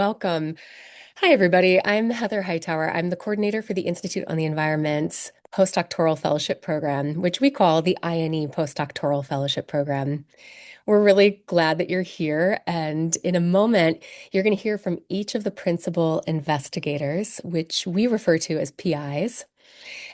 Welcome. Hi, everybody. I'm Heather Hightower. I'm the coordinator for the Institute on the Environment's Postdoctoral Fellowship Program, which we call the IonE Postdoctoral Fellowship Program. We're really glad that you're here. And in a moment, you're going to hear from each of the principal investigators, which we refer to as PIs.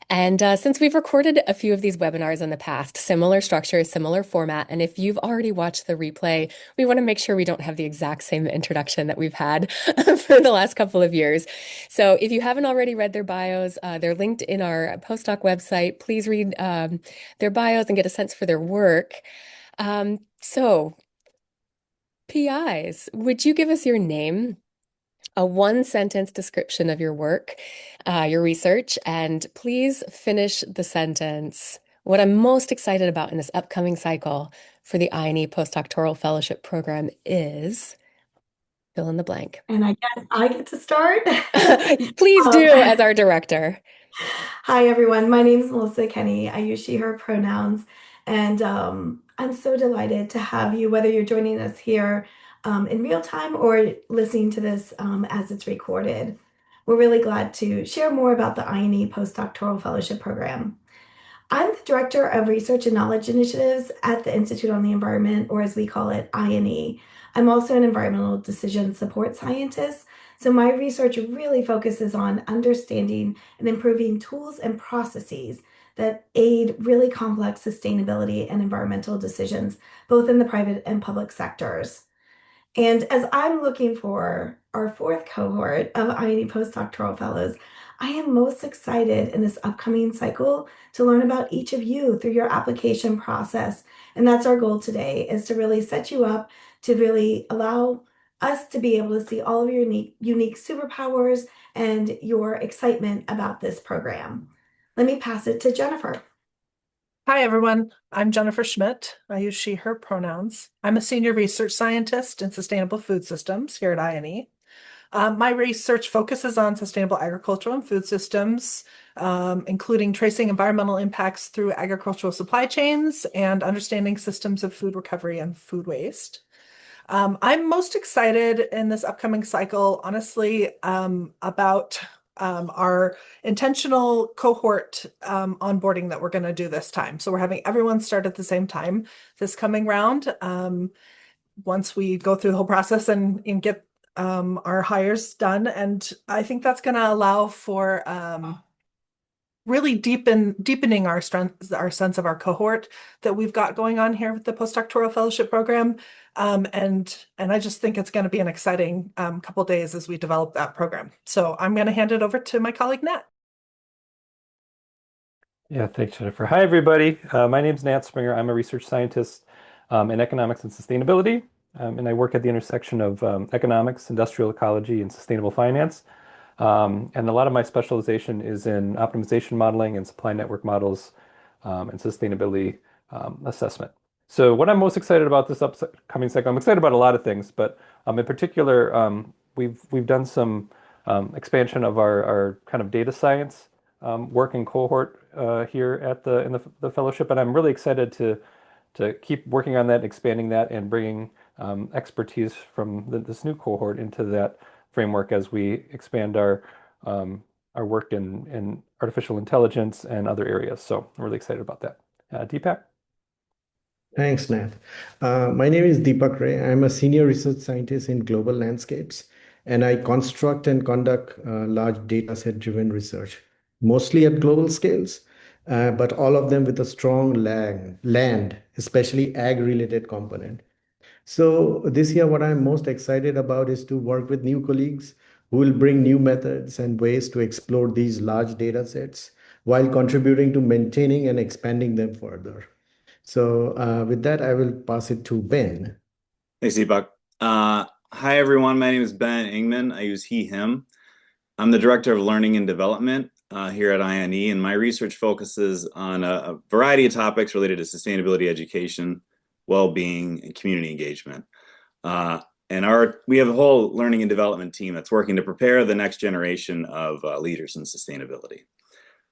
And since we've recorded a few of these webinars in the past, similar structure, similar format, and if you've already watched the replay, we want to make sure we don't have the exact same introduction that we've had for the last couple of years. So if you haven't already read their bios, they're linked in our postdoc website. Please read their bios and get a sense for their work. So, PIs, would you give us your name? A one sentence description of your work, your research, and please finish the sentence. What I'm most excited about in this upcoming cycle for the IonE Postdoctoral Fellowship Program is fill in the blank. And I guess I get to start. Please Um, do, as our director. Hi, everyone. My name is Melissa Kenney. I use she, her pronouns. And I'm so delighted to have you, whether you're joining us here in real time or listening to this as it's recorded. We're really glad to share more about the INE Postdoctoral Fellowship Program. I'm the Director of Research and Knowledge Initiatives at the Institute on the Environment, or as we call it, INE. I'm also an environmental decision support scientist, so my research really focuses on understanding and improving tools and processes that aid really complex sustainability and environmental decisions, both in the private and public sectors. And as I'm looking for our fourth cohort of INE postdoctoral fellows, I am most excited in this upcoming cycle to learn about each of you through your application process. And that's our goal today, is to really set you up to really allow us to be able to see all of your unique superpowers and your excitement about this program. Let me pass it to Jennifer. Hi, everyone. I'm Jennifer Schmitt. I use she, her pronouns. I'm a senior research scientist in sustainable food systems here at INE. My research focuses on sustainable agricultural and food systems, including tracing environmental impacts through agricultural supply chains and understanding systems of food recovery and food waste. I'm most excited in this upcoming cycle, honestly, about our intentional cohort onboarding that we're going to do this time. So we're having everyone start at the same time this coming round. Once we go through the whole process and get our hires done, and I think that's going to allow for really deepening our strength, our sense of our cohort that we've got going on here with the postdoctoral fellowship program. And I just think it's going to be an exciting couple days as we develop that program. So I'm going to hand it over to my colleague, Nat. Yeah, thanks, Jennifer. Hi, everybody. My name is Nat Springer. I'm a research scientist in economics and sustainability, and I work at the intersection of economics, industrial ecology, and sustainable finance. And a lot of my specialization is in optimization modeling and supply network models and sustainability assessment. So what I'm most excited about this upcoming cycle, I'm excited about a lot of things, but in particular, we've done some expansion of our kind of data science work and cohort here at the fellowship, and I'm really excited to keep working on that, expanding that, and bringing expertise from this new cohort into that framework as we expand our work in artificial intelligence and other areas. So I'm really excited about that. Deepak? Thanks, Nat. My name is Deepak Ray. I'm a senior research scientist in global landscapes, and I construct and conduct large data set driven research, mostly at global scales, but all of them with a strong land, especially ag related component. So this year, what I'm most excited about is to work with new colleagues who will bring new methods and ways to explore these large data sets while contributing to maintaining and expanding them further. So with that, I will pass it to Ben. Thanks, Deepak. Hi, everyone. My name is Ben Ingman. I use he, him. I'm the Director of Learning and Development here at IonE, and my research focuses on a variety of topics related to sustainability education, well-being, and community engagement. We have a whole learning and development team that's working to prepare the next generation of leaders in sustainability.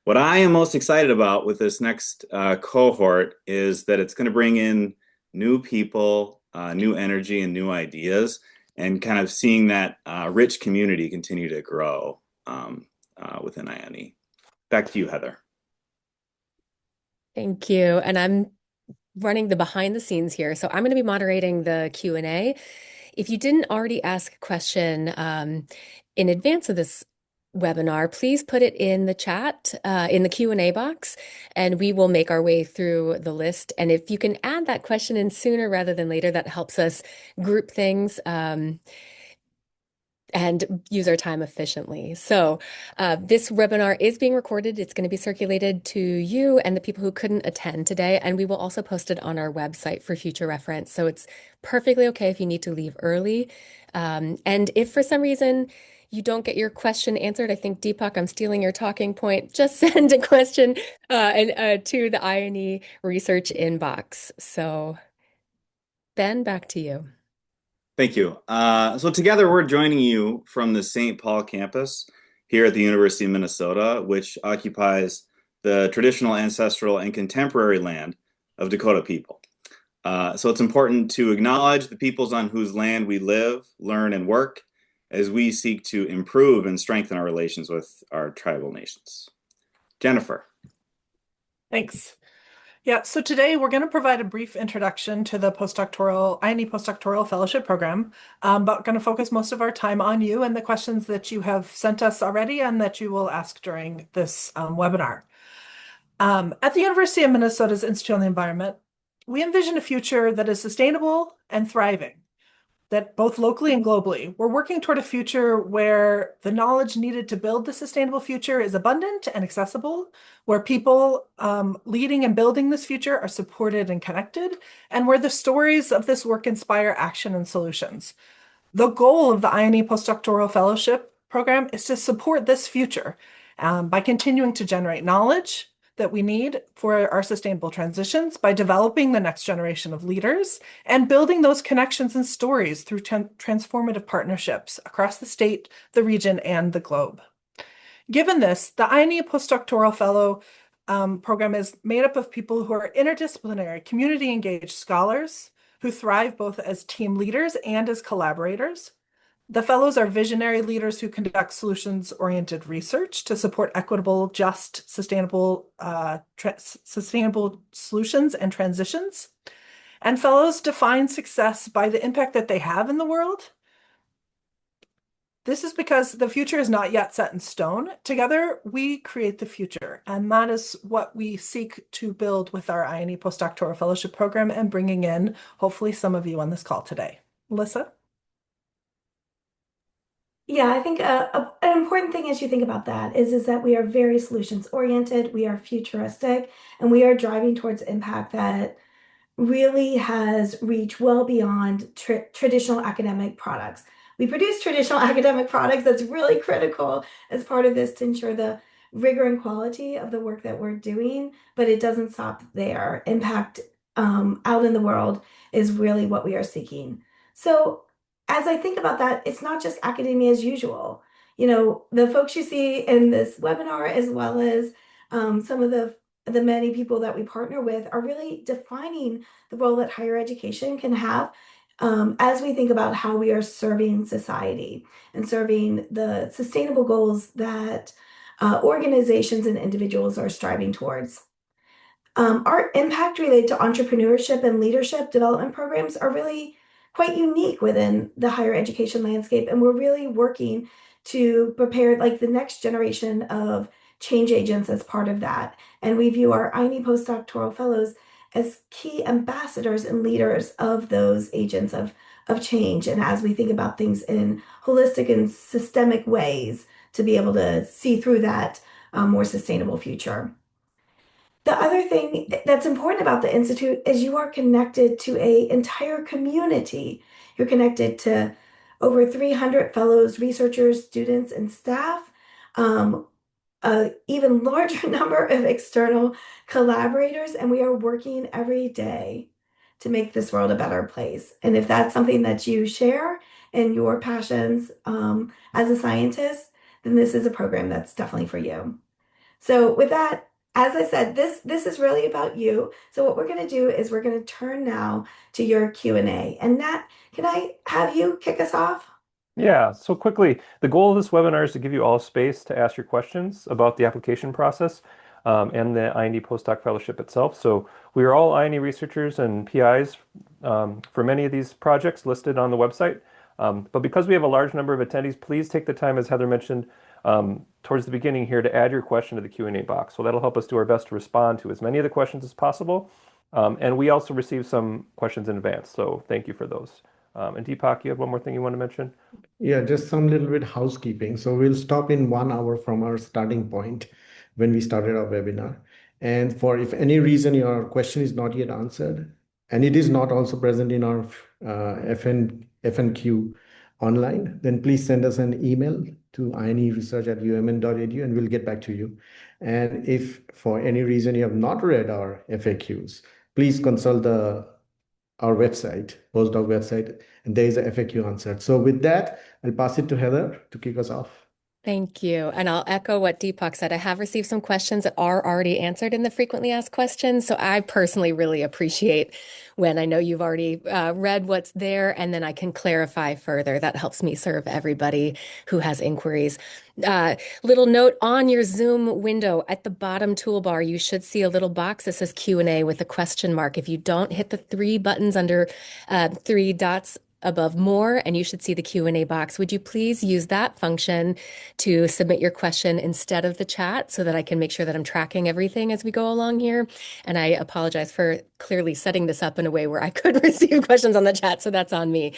What I am most excited about with this next cohort is that it's going to bring in new people, new energy, and new ideas. and kind of seeing that rich community continue to grow within IonE. Back to you, Heather. Thank you. And I'm running the behind the scenes here. So I'm going to be moderating the Q&A. If you didn't already ask a question in advance of this webinar, please put it in the chat, in the Q&A box, and we will make our way through the list. And if you can add that question in sooner rather than later, that helps us group things and use our time efficiently. So this webinar is being recorded. It's going to be circulated to you and the people who couldn't attend today, and we will also post it on our website for future reference. So it's perfectly okay if you need to leave early. And if for some reason you don't get your question answered, I think, Deepak, I'm stealing your talking point. Just send a question to the IonE research inbox. So Ben, back to you. Thank you. So together we're joining you from the St. Paul campus here at the University of Minnesota, which occupies the traditional, ancestral, and contemporary land of Dakota people. So it's important to acknowledge the peoples on whose land we live, learn, and work as we seek to improve and strengthen our relations with our tribal nations. Jennifer. Thanks. Yeah, so today we're going to provide a brief introduction to the IonE Postdoctoral Fellowship Program, but going to focus most of our time on you and the questions that you have sent us already and that you will ask during this webinar. At the University of Minnesota's Institute on the Environment, we envision a future that is sustainable and thriving, that both locally and globally, we're working toward a future where the knowledge needed to build the sustainable future is abundant and accessible, where people leading and building this future are supported and connected, and where the stories of this work inspire action and solutions. The goal of the IonE Postdoctoral Fellowship Program is to support this future by continuing to generate knowledge that we need for our sustainable transitions, by developing the next generation of leaders and building those connections and stories through transformative partnerships across the state, the region, and the globe. Given this, the IonE Postdoctoral Fellow program is made up of people who are interdisciplinary, community-engaged scholars who thrive both as team leaders and as collaborators. The fellows are visionary leaders who conduct solutions-oriented research to support equitable, just, sustainable solutions and transitions. And fellows define success by the impact that they have in the world. This is because the future is not yet set in stone. Together, we create the future, and that is what we seek to build with our IonE Postdoctoral Fellowship Program and bringing in, hopefully, some of you on this call today. Melissa? Yeah, I think an important thing as you think about that is that we are very solutions oriented, we are futuristic, and we are driving towards impact that really has reached well beyond traditional academic products. We produce traditional academic products that's really critical as part of this to ensure the rigor and quality of the work that we're doing, but it doesn't stop there. Impact out in the world is really what we are seeking. So as I think about that, it's not just academia as usual. You know, the folks you see in this webinar, as well as some of the many people that we partner with, are really defining the role that higher education can have as we think about how we are serving society and serving the sustainable goals that organizations and individuals are striving towards. Our impact related to entrepreneurship and leadership development programs are really quite unique within the higher education landscape, and we're really working to prepare like the next generation of change agents as part of that. And we view our IonE postdoctoral fellows as key ambassadors and leaders of those agents of change. And as we think about things in holistic and systemic ways to be able to see through that more sustainable future. The other thing that's important about the Institute is you are connected to an entire community. You're connected to over 300 fellows, researchers, students, and staff, an even larger number of external collaborators, and we are working every day to make this world a better place. And if that's something that you share in your passions as a scientist, then this is a program that's definitely for you. So with that, as I said, this is really about you. So what we're going to do is we're going to turn now to your Q&A. And Nat, can I have you kick us off? Yeah, so quickly, the goal of this webinar is to give you all space to ask your questions about the application process and the IND postdoc fellowship itself. So we are all IND researchers and PIs for many of these projects listed on the website. But because we have a large number of attendees, please take the time, as Heather mentioned, towards the beginning here to add your question to the Q&A box. So that'll help us do our best to respond to as many of the questions as possible. And we also received some questions in advance, so thank you for those. And Deepak, you have one more thing you want to mention? Yeah, just some little bit housekeeping. So we'll stop in 1 hour from our starting point when we started our webinar. And for if any reason your question is not yet answered, and it is not also present in our FNQ online, then please send us an email to ineresearch@umn.edu and we'll get back to you. And if for any reason you have not read our FAQs, please consult our website, postdoc website, and there is a FAQ answered. So with that, I'll pass it to Heather to kick us off. Thank you. And I'll echo what Deepak said. I have received some questions that are already answered in the frequently asked questions. So I personally really appreciate when I know you've already read what's there and then I can clarify further. That helps me serve everybody who has inquiries. Little note on your Zoom window at the bottom toolbar, you should see a little box that says Q&A with a question mark. If you don't hit the three buttons under three dots above more, and you should see the Q&A box. Would you please use that function to submit your question instead of the chat so that I can make sure that I'm tracking everything as we go along here? And I apologize for clearly setting this up in a way where I could receive questions on the chat, so that's on me.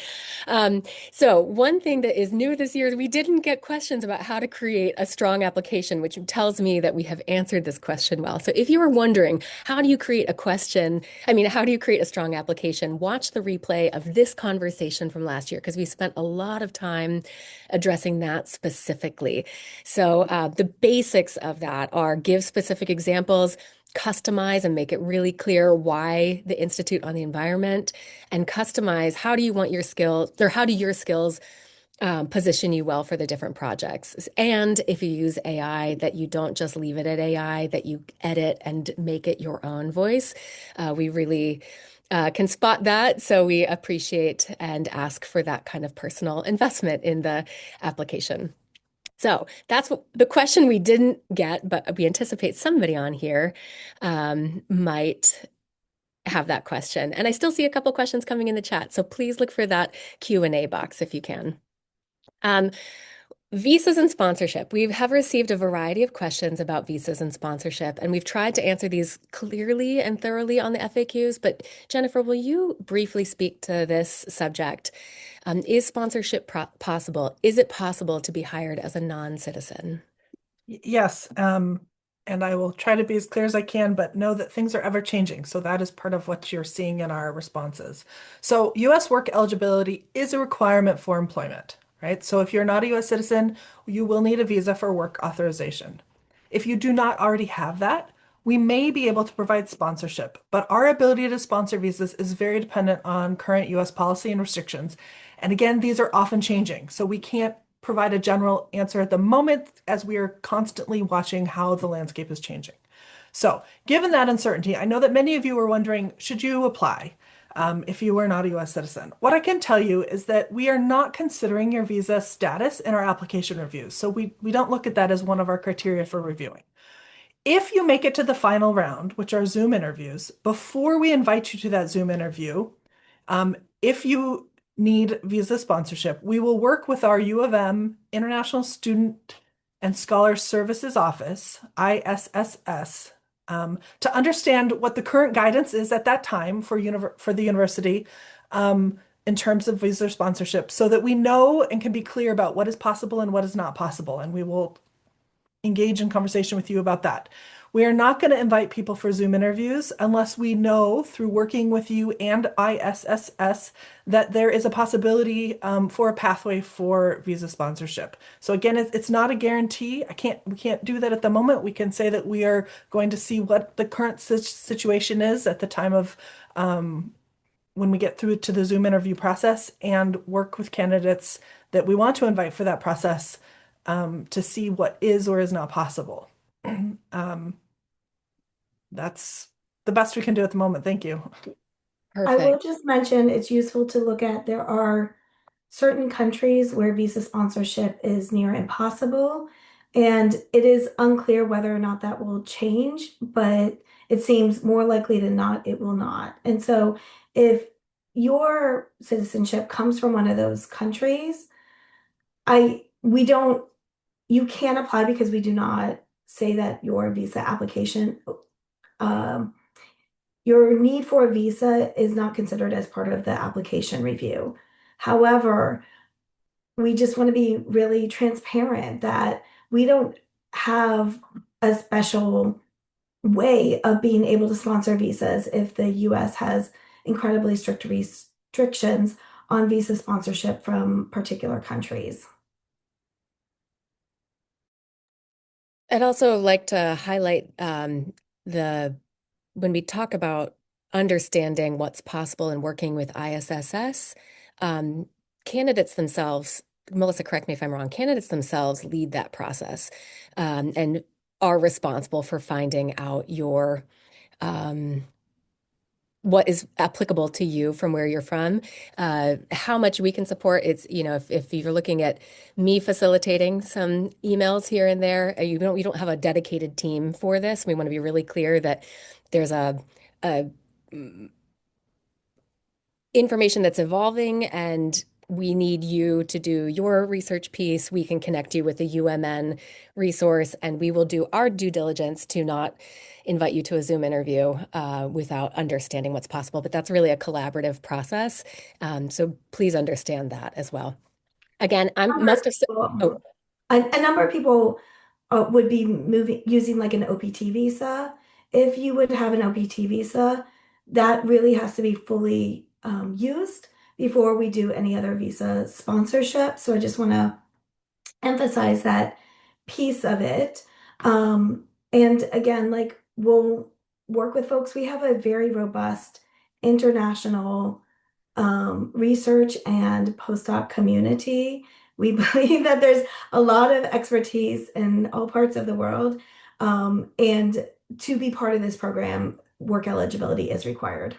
So one thing that is new this year is we didn't get questions about how to create a strong application, which tells me that we have answered this question well. So if you were wondering, how do you create a question? How do you create a strong application? Watch the replay of this conversation from last year because we spent a lot of time addressing that specifically. So the basics of that are give specific examples, customize and make it really clear why the Institute on the Environment, and customize how do you want your skills, or how do your skills position you well for the different projects. And if you use AI, that you don't just leave it at AI, that you edit and make it your own voice. We really can spot that. So we appreciate and ask for that kind of personal investment in the application. So that's the question we didn't get, but we anticipate somebody on here might have that question. And I still see a couple questions coming in the chat. So please look for that Q&A box if you can. Visas and sponsorship. We have received a variety of questions about visas and sponsorship, and we've tried to answer these clearly and thoroughly on the FAQs. But Jennifer, will you briefly speak to this subject? Is sponsorship possible? Is it possible to be hired as a non-citizen? Yes, and I will try to be as clear as I can, but know that things are ever changing. So that is part of what you're seeing in our responses. So U.S. work eligibility is a requirement for employment, right? So if you're not a U.S. citizen, you will need a visa for work authorization. If you do not already have that, we may be able to provide sponsorship, but our ability to sponsor visas is very dependent on current U.S. policy and restrictions. And again, these are often changing. So we can't provide a general answer at the moment as we are constantly watching how the landscape is changing. So given that uncertainty, I know that many of you are wondering, should you apply if you are not a US citizen? What I can tell you is that we are not considering your visa status in our application reviews. So we don't look at that as one of our criteria for reviewing. If you make it to the final round, which are Zoom interviews, before we invite you to that Zoom interview, if you need visa sponsorship, we will work with our U of M International Student and Scholar Services Office, ISSS, to understand what the current guidance is at that time for the university in terms of visa sponsorship so that we know and can be clear about what is possible and what is not possible. And we will engage in conversation with you about that. We are not going to invite people for Zoom interviews unless we know through working with you and ISSS that there is a possibility for a pathway for visa sponsorship. So again, it's not a guarantee. We can't do that at the moment. We can say that we are going to see what the current situation is at the time of when we get through to the Zoom interview process and work with candidates that we want to invite for that process to see what is or is not possible. that's the best we can do at the moment. Thank you. I will Perfect. just mention it's useful to look at there are certain countries where visa sponsorship is near impossible, and it is unclear whether or not that will change, but it seems more likely than not it will not. And so if your citizenship comes from one of those countries, we don't you can apply because we do not say that your visa application um, your need for a visa is not considered as part of the application review. However, we just want to be really transparent that we don't have a special way of being able to sponsor visas if the US has incredibly strict restrictions on visa sponsorship from particular countries. I'd also like to highlight the when we talk about understanding what's possible and working with ISSS, um, candidates themselves, Melissa, correct me if I'm wrong, candidates themselves lead that process and are responsible for finding out um, what is applicable to you from where you're from, how much we can support. It's, if you're looking at me facilitating some emails here and there, you don't have a dedicated team for this. We want to be really clear that there's a information that's evolving and we need you to do your research piece. We can connect you with a UMN resource and we will do our due diligence to not invite you to a Zoom interview without understanding what's possible. But that's really a collaborative process. So please understand that as well. Again, I must have said, oh, A number of people would be using like an OPT visa. If you would have an OPT visa, that really has to be fully used before we do any other visa sponsorship. So I just want to emphasize that piece of it. And again, like we'll work with folks. We have a very robust international research and postdoc community. We believe that there's a lot of expertise in all parts of the world. And to be part of this program, work eligibility is required.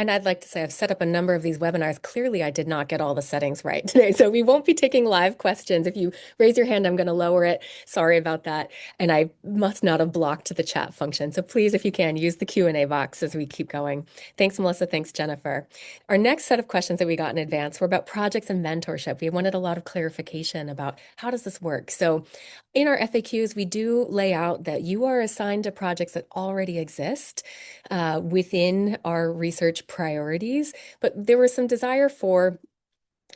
and I'd like to say I've set up a number of these webinars. Clearly, I did not get all the settings right today. So we won't be taking live questions. If you raise your hand, I'm going to lower it. Sorry about that. And I must not have blocked the chat function. So please, if you can, use the Q&A box as we keep going. Thanks, Melissa. Thanks, Jennifer. Our next set of questions that we got in advance were about projects and mentorship. We wanted a lot of clarification about how does this work? So in our FAQs, we do lay out that you are assigned to projects that already exist within our research priorities, but there was some desire for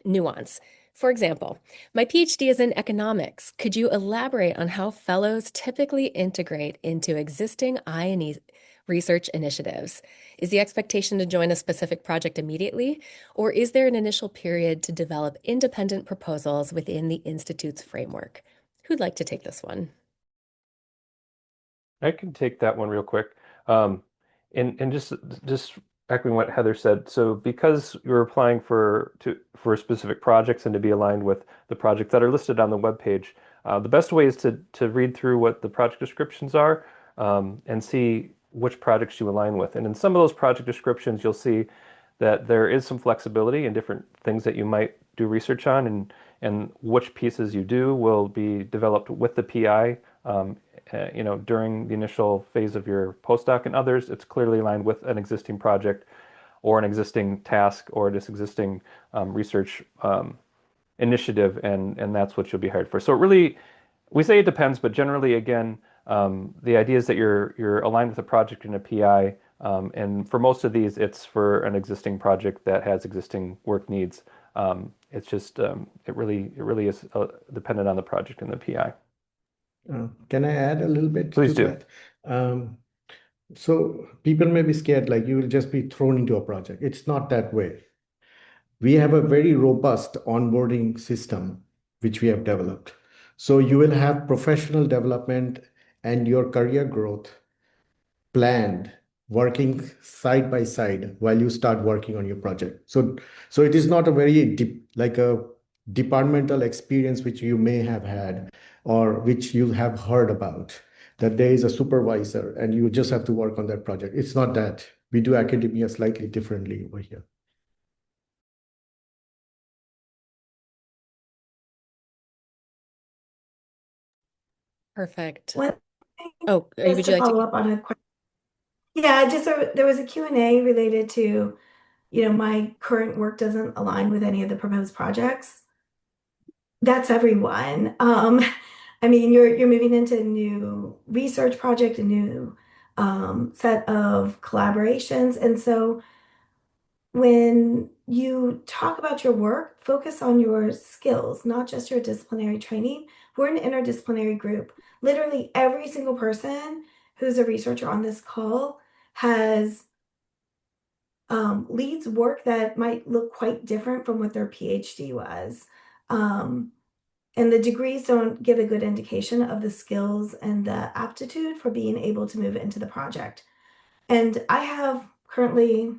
nuance. For example, my PhD is in economics. Could you elaborate on how fellows typically integrate into existing IonE research initiatives? Is the expectation to join a specific project immediately, or is there an initial period to develop independent proposals within the Institute's framework? Who'd like to take this one? I can take that one real quick. And just echoing what Heather said, so because you're applying for specific projects and to be aligned with the projects that are listed on the webpage, the best way is to read through what the project descriptions are and see which projects you align with. And in some of those project descriptions, you'll see that there is some flexibility in different things that you might do research on, and which pieces you do will be developed with the PI during the initial phase of your postdoc, and others, it's clearly aligned with an existing project or an existing task or this existing research initiative, and that's what you'll be hired for. So it really, we say it depends, but generally, again, the idea is that you're aligned with a project and a PI, and for most of these, it's for an existing project that has existing work needs. It's just it really is dependent on the project and the PI. Can I add a little bit Please to do. that? So people may be scared, like you will just be thrown into a project. It's not that way. We have a very robust onboarding system which we have developed. So you will have professional development and your career growth planned, working side by side while you start working on your project. So it is not a very deep, like a departmental experience which you may have had or which you have heard about. that there is a supervisor and you just have to work on that project. It's not that. We do academia slightly differently over here. Perfect. One thing, Oh, just would you to like to? follow up on a question. Yeah, there was a Q&A related to, my current work doesn't align with any of the proposed projects. That's everyone. I mean, you're moving into a new research project, a new set of collaborations, and so when you talk about your work, focus on your skills, not just your disciplinary training. We're an interdisciplinary group. Literally every single person who's a researcher on this call has leads work that might look quite different from what their PhD was. Um, and the degrees don't give a good indication of the skills and the aptitude for being able to move into the project. And I have currently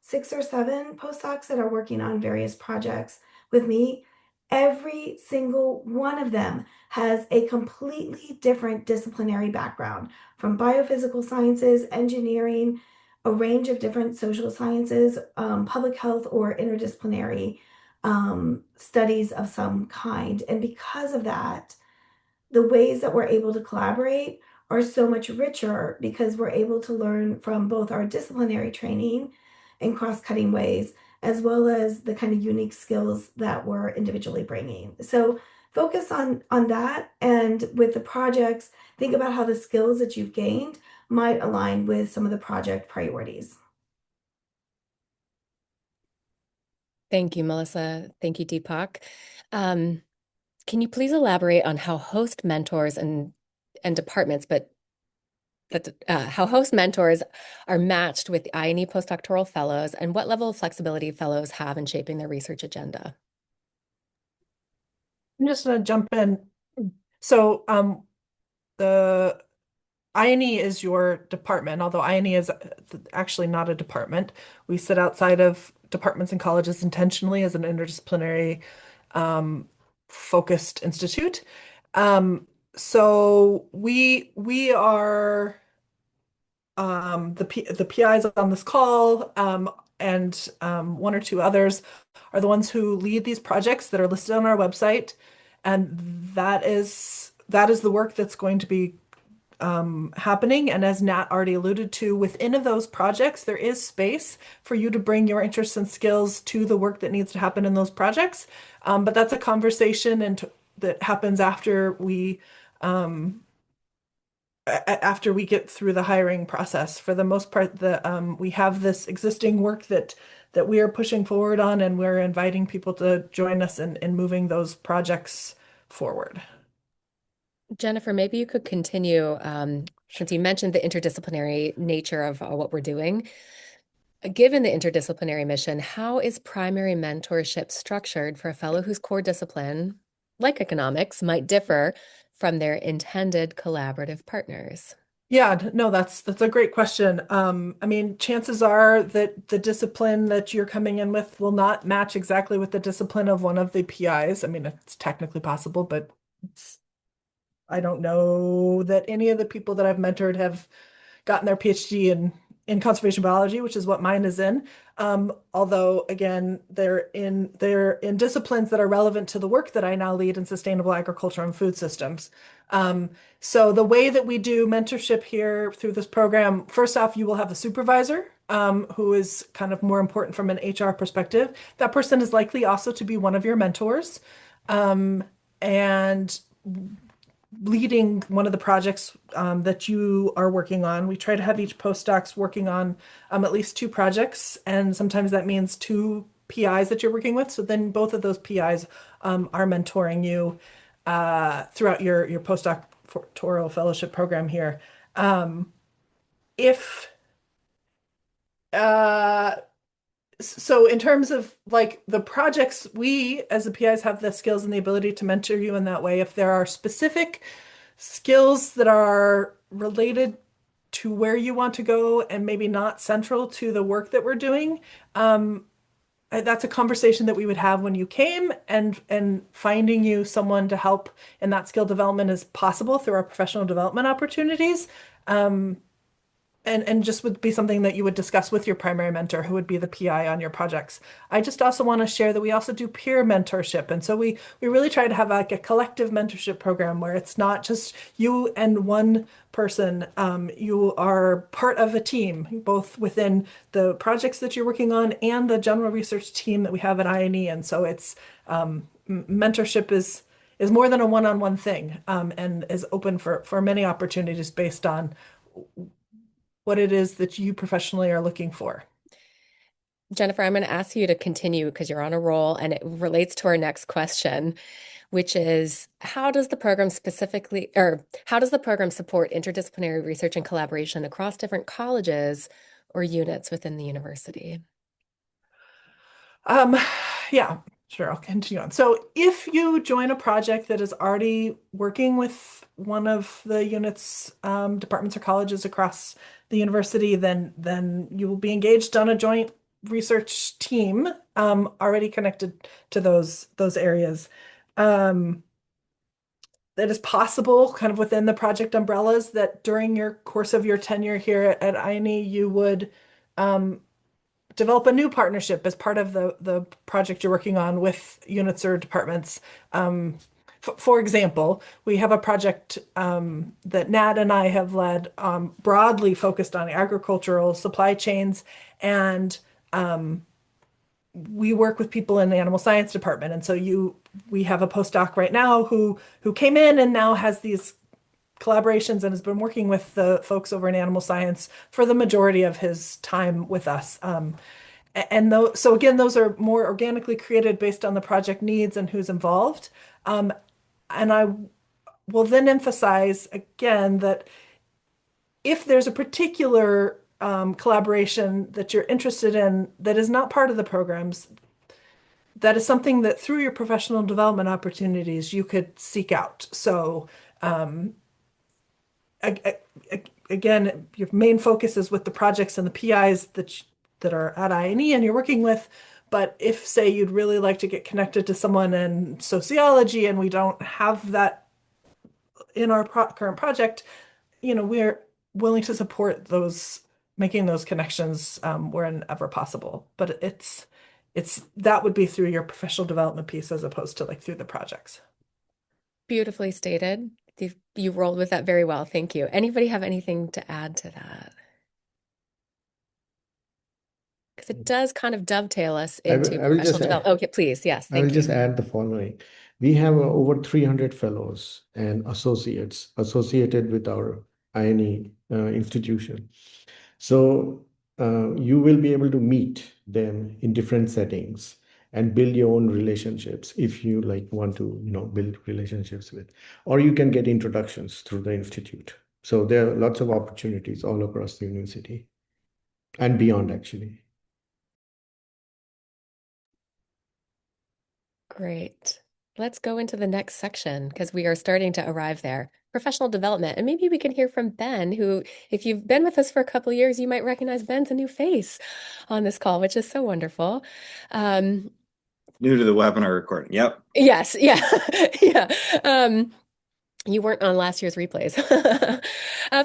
6 or 7 postdocs that are working on various projects with me. Every single one of them has a completely different disciplinary background from biophysical sciences, engineering, a range of different social sciences, public health, or interdisciplinary studies of some kind. And because of that, the ways that we're able to collaborate are so much richer because we're able to learn from both our disciplinary training in cross-cutting ways, as well as the kind of unique skills that we're individually bringing. So focus on that, and with the projects, think about how the skills that you've gained might align with some of the project priorities. Thank you, Melissa. Thank you, Deepak. Can you please elaborate on how host mentors and departments, how host mentors are matched with the IonE postdoctoral fellows, and what level of flexibility fellows have in shaping their research agenda? I'm just going to jump in. So the IonE is your department, although IonE is actually not a department. We sit outside of departments and colleges intentionally as an interdisciplinary focused institute. So we are the PIs on this call and one or two others are the ones who lead these projects that are listed on our website, and that is the work that's going to be happening. And as Nat already alluded to, within of those projects, there is space for you to bring your interests and skills to the work that needs to happen in those projects. But that's a conversation that happens after we get through the hiring process. For the most part, we have this existing work that we are pushing forward on, and we're inviting people to join us in moving those projects forward. Jennifer, maybe you could continue, since you mentioned the interdisciplinary nature of what we're doing. Given the interdisciplinary mission, how is primary mentorship structured for a fellow whose core discipline, like economics, might differ from their intended collaborative partners? Yeah, no, that's a great question. I mean, chances are that the discipline that you're coming in with will not match exactly with the discipline of one of the PIs. I mean, it's technically possible, but I don't know that any of the people that I've mentored have gotten their PhD in conservation biology, which is what mine is in. Although again, they're in disciplines that are relevant to the work that I now lead in sustainable agriculture and food systems. So the way that we do mentorship here through this program, first off, you will have a supervisor who is kind of more important from an HR perspective. That person is likely also to be one of your mentors. And leading one of the projects that you are working on. We try to have each postdocs working on at least 2 projects, and sometimes that means 2 PIs that you're working with. So then both of those PIs are mentoring you throughout your postdoctoral fellowship program here. If So in terms of like the projects, we as the PIs have the skills and the ability to mentor you in that way. If there are specific skills that are related to where you want to go and maybe not central to the work that we're doing, that's a conversation that we would have when you came, and finding you someone to help in that skill development is possible through our professional development opportunities. Um, and just would be something that you would discuss with your primary mentor, who would be the PI on your projects. I just also want to share that we also do peer mentorship. And so we really try to have like a collective mentorship program where it's not just you and one person. You are part of a team, both within the projects that you're working on and the general research team that we have at IonE. And so it's mentorship is more than a one-on-one thing, and is open for many opportunities based on what it is that you professionally are looking for. Jennifer, I'm going to ask you to continue because you're on a roll and it relates to our next question, which is how does the program specifically, or how does the program support interdisciplinary research and collaboration across different colleges or units within the university? Um, yeah, sure, I'll continue on. So if you join a project that is already working with one of the units, departments or colleges across the university, then you will be engaged on a joint research team, already connected to those areas. Um, that is possible kind of within the project umbrellas that during your course of your tenure here at IonE, you would um, develop a new partnership as part of the project you're working on with units or departments. For example, we have a project that Nat and I have led, broadly focused on agricultural supply chains, and we work with people in the animal science department. And so we have a postdoc right now who came in and now has these collaborations and has been working with the folks over in animal science for the majority of his time with us. So again, those are more organically created based on the project needs and who's involved. And I will then emphasize again that if there's a particular collaboration that you're interested in that is not part of the programs, that is something that through your professional development opportunities you could seek out. So um, again, your main focus is with the projects and the PIs that are at IonE and you're working with. But if, say, you'd really like to get connected to someone in sociology and we don't have that in our current project, we're willing to support making those connections wherever possible. But it's that would be through your professional development piece as opposed to like through the projects. Beautifully stated. You rolled with that very well. Thank you. Anybody have anything to add to that? Because it does kind of dovetail us into I will professional just development. Okay, please. Yes, I will thank you. just add the following. We have over 300 fellows and associates associated with our INE institution. So you will be able to meet them in different settings and build your own relationships if you like want to, build relationships with, or you can get introductions through the institute. So there are lots of opportunities all across the university and beyond, actually. Great. Let's go into the next section because we are starting to arrive there. Professional development. And maybe we can hear from Ben, who, if you've been with us for a couple of years, you might recognize Ben's a new face on this call, which is so wonderful. New to the webinar recording. Yep. Yes, yeah, yeah. You weren't on last year's replays.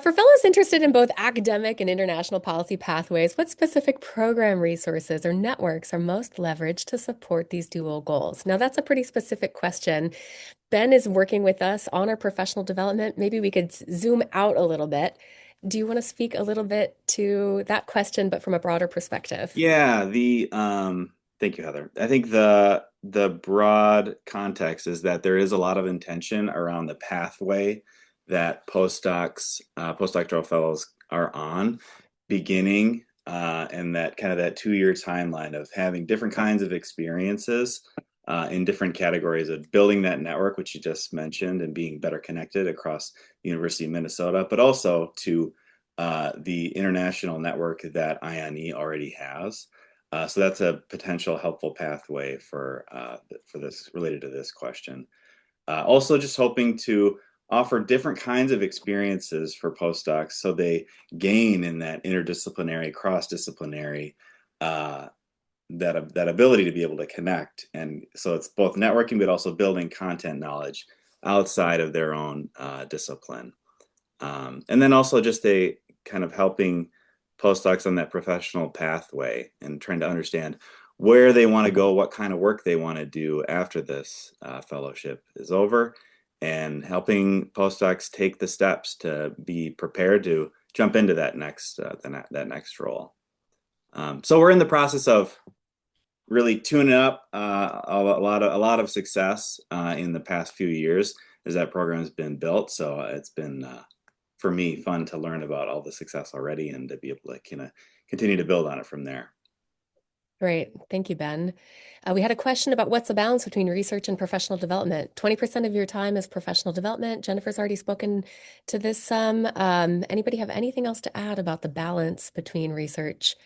For fellows interested in both academic and international policy pathways, what specific program resources or networks are most leveraged to support these dual goals? Now, that's a pretty specific question. Ben is working with us on our professional development. Maybe we could zoom out a little bit. Do you want to speak a little bit to that question, but from a broader perspective? Yeah, thank you, Heather. I think the broad context is that there is a lot of intention around the pathway that postdoctoral fellows are on, beginning and that kind of that 2-year timeline of having different kinds of experiences in different categories of building that network, which you just mentioned, and being better connected across the University of Minnesota, but also to the international network that IonE already has. So that's a potential helpful pathway for this related to this question. Also, just hoping to offer different kinds of experiences for postdocs so they gain in that interdisciplinary, cross-disciplinary that ability to be able to connect. And so it's both networking, but also building content knowledge outside of their own discipline. And then also just a kind of helping postdocs on that professional pathway and trying to understand where they want to go, what kind of work they want to do after this fellowship is over, and helping postdocs take the steps to be prepared to jump into that next role. So we're in the process of really tuning up a lot of success in the past few years as that program has been built. So it's been for me fun to learn about all the success already and to be able to kind of continue to build on it from there. Great. Thank you, Ben. We had a question about what's the balance between research and professional development. 20% of your time is professional development. Jennifer's already spoken to this some. Anybody have anything else to add about the balance between research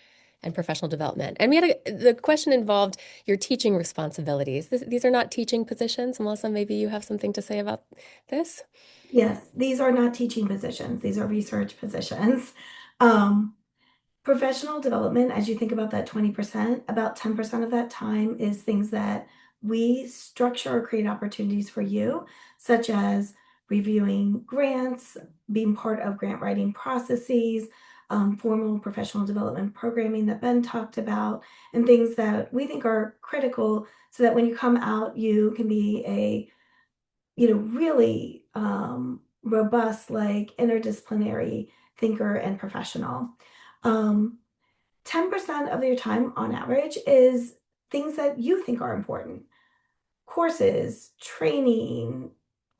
and professional development? And the question involved your teaching responsibilities. These are not teaching positions. Melissa, maybe you have something to say about this? Yes, these are not teaching positions. These are research positions. Um, Professional development, as you think about that 20%, about 10% of that time is things that we structure or create opportunities for you, such as reviewing grants, being part of grant writing processes, formal professional development programming that Ben talked about, and things that we think are critical so that when you come out, you can be a really robust, like interdisciplinary thinker and professional. 10% of your time on average is things that you think are important. Courses, training,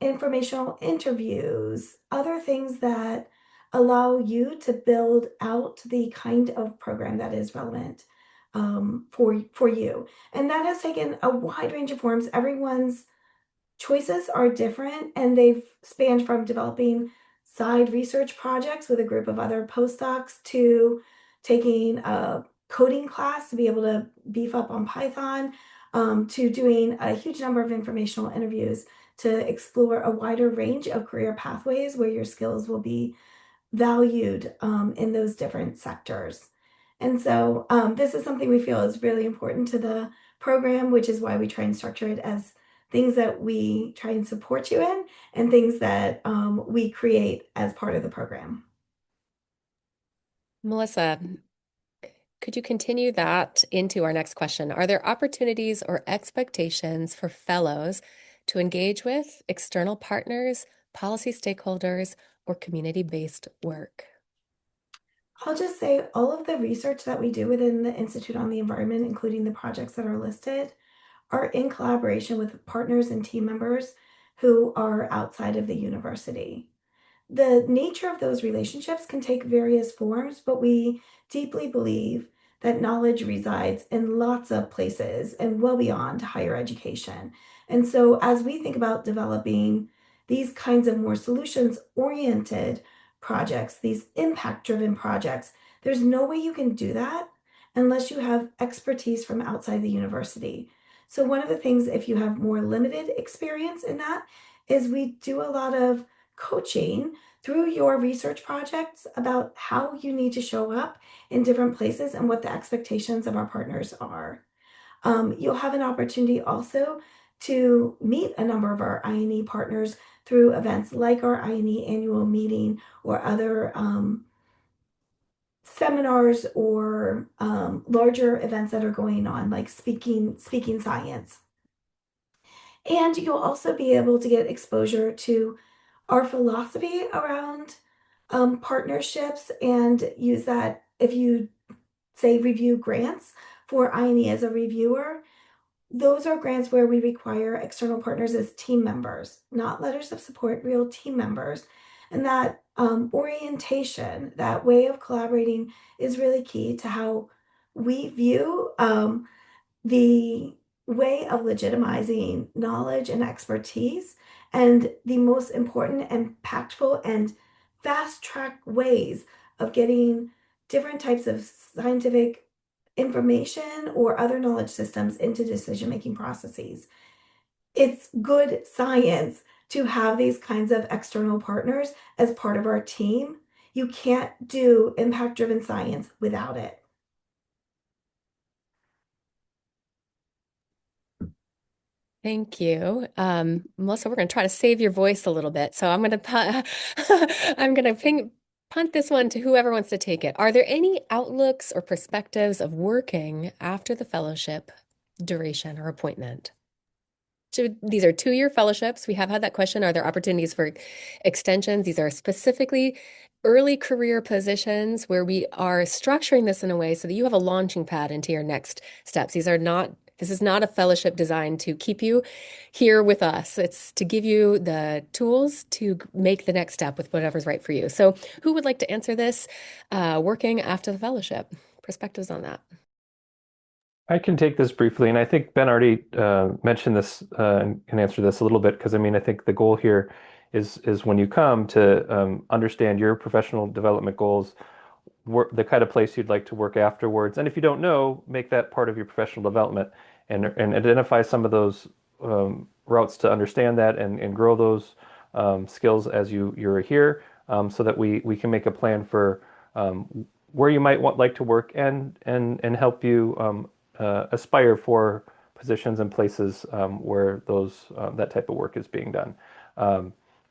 informational interviews, other things that allow you to build out the kind of program that is relevant for you. And that has taken a wide range of forms. Everyone's choices are different, and they've spanned from developing side research projects with a group of other postdocs to taking a coding class to be able to beef up on Python, to doing a huge number of informational interviews to explore a wider range of career pathways where your skills will be valued in those different sectors. And so this is something we feel is really important to the program, which is why we try and structure it as things that we try and support you in and things that we create as part of the program. Melissa, could you continue that into our next question? Are there opportunities or expectations for fellows to engage with external partners, policy stakeholders, or community-based work? I'll just say all of the research that we do within the Institute on the Environment, including the projects that are listed, are in collaboration with partners and team members who are outside of the university. The nature of those relationships can take various forms, but we deeply believe that knowledge resides in lots of places and well beyond higher education. And so, as we think about developing these kinds of more solutions oriented projects, these impact driven projects, there's no way you can do that unless you have expertise from outside the university. So, one of the things, if you have more limited experience in that, is we do a lot of coaching through your research projects about how you need to show up in different places and what the expectations of our partners are. You'll have an opportunity also to meet a number of our IonE partners through events like our IonE annual meeting or other seminars or larger events that are going on, like speaking science. And you'll also be able to get exposure to our philosophy around partnerships and use that if you say review grants for IonE as a reviewer. Those are grants where we require external partners as team members, not letters of support, real team members. And that orientation, that way of collaborating is really key to how we view the way of legitimizing knowledge and expertise, and the most important, impactful, and fast track ways of getting different types of scientific information or other knowledge systems into decision making processes. It's good science to have these kinds of external partners as part of our team. You can't do impact driven science without it. Thank you. Melissa, we're going to try to save your voice a little bit. So I'm going to I'm going to punt this one to whoever wants to take it. Are there any outlooks or perspectives of working after the fellowship duration or appointment? So these are 2-year fellowships. We have had that question. Are there opportunities for extensions? These are specifically early career positions where we are structuring this in a way so that you have a launching pad into your next steps. This is not a fellowship designed to keep you here with us. It's to give you the tools to make the next step with whatever's right for you. So who would like to answer this, working after the fellowship? Perspectives on that. I can take this briefly, and I think Ben already mentioned this and can answer this a little bit because I mean I think the goal here is when you come to understand your professional development goals, the kind of place you'd like to work afterwards, and if you don't know, make that part of your professional development and identify some of those routes to understand that and grow those skills as you're here, so that we can make a plan for where you might like to work and help you aspire for positions and places where that type of work is being done.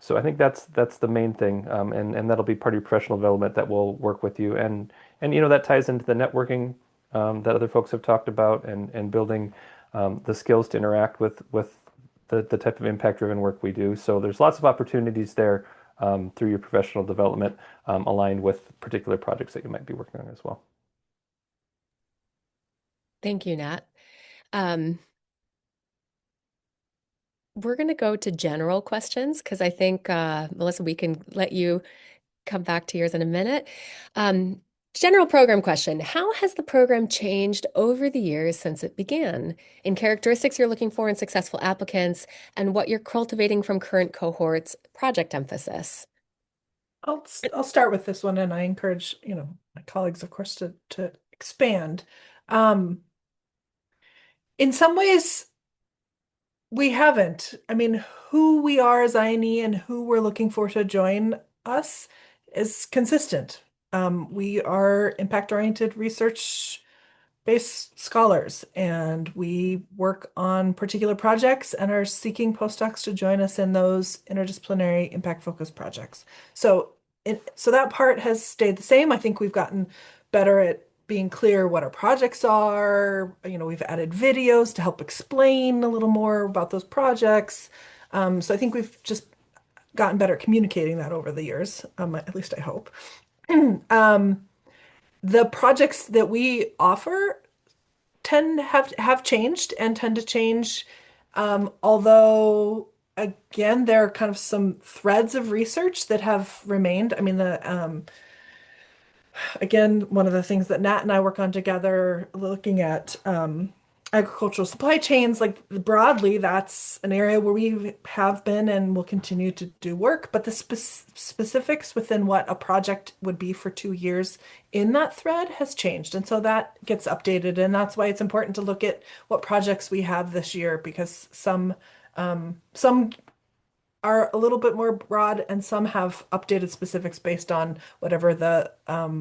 So I think that's the main thing, and that'll be part of your professional development that will work with you, and that ties into the networking that other folks have talked about, and building the skills to interact with the type of impact-driven work we do. So there's lots of opportunities there through your professional development, aligned with particular projects that you might be working on as well. Thank you, Nat. Um, we're going to go to general questions because I think, Melissa, we can let you come back to yours in a minute. Um, General program question. How has the program changed over the years since it began in characteristics you're looking for in successful applicants and what you're cultivating from current cohorts, project emphasis? I'll start with this one, and I encourage, my colleagues, of course, to expand. Um, in some ways, we haven't. I mean, who we are as INE and who we're looking for to join us is consistent. We are impact-oriented research-based scholars, and we work on particular projects and are seeking postdocs to join us in those interdisciplinary impact-focused projects. So that part has stayed the same. I think we've gotten better at being clear what our projects are. We've added videos to help explain a little more about those projects. So I think we've just gotten better at communicating that over the years, at least I hope. The projects that we offer tend to have changed and tend to change, although again, there are kind of some threads of research that have remained. I mean, again, one of the things that Nat and I work on together, looking at agricultural supply chains, like broadly, that's an area where we have been and will continue to do work. But the specifics within what a project would be for 2 years in that thread has changed. And so that gets updated. And that's why it's important to look at what projects we have this year, because some are a little bit more broad, and some have updated specifics based on whatever the